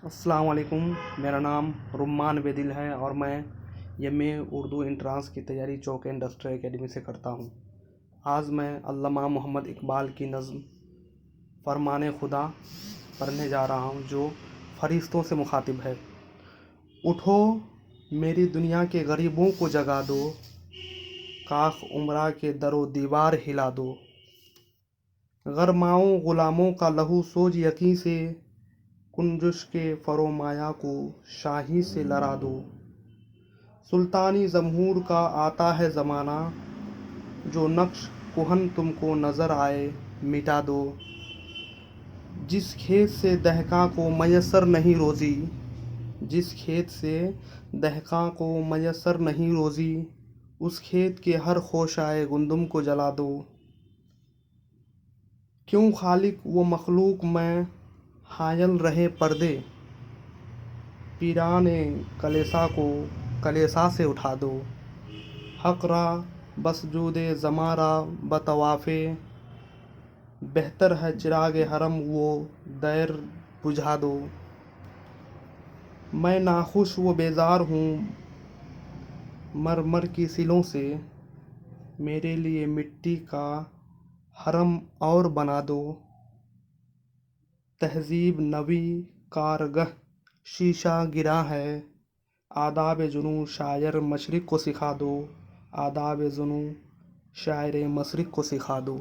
السلام علیکم. میرا نام رمان بیدل ہے اور میں اردو انٹرانس کی تیاری چوک انڈسٹری اکیڈمی سے کرتا ہوں. آج میں علامہ محمد اقبال کی نظم فرمان خدا پڑھنے جا رہا ہوں جو فرشتوں سے مخاطب ہے. اٹھو میری دنیا کے غریبوں کو جگا دو، کاخ عمرہ کے در و دیوار ہلا دو. غرماؤں غلاموں کا لہو سوج یقیں سے، کنجش کے فرومایہ کو شاہی سے لڑا دو. سلطانی جمہور کا آتا ہے زمانہ، جو نقش کہن تم کو نظر آئے مٹا دو. جس کھیت سے دہقاں کو میسر نہیں روزی، جس کھیت سے دہقاں کو میسر نہیں روزی، اس کھیت کے ہر خوشائے گندم کو جلا دو. کیوں خالق و مخلوق میں حائل رہے پردے، پیران کلیسا کو کلیسا سے اٹھا دو. حق را بس جود زماں را بطواف، بہتر ہے چراغ حرم و دیر بجھا دو. میں ناخوش و بیزار ہوں مرمر کی سلوں سے، میرے لیے مٹی کا حرم اور بنا دو. تہذیب نوی کارگہ شیشہ گرا ہے، آداب جنوں شاعر مشرق کو سکھا دو. آداب جنوں شاعر مشرق کو سکھا دو.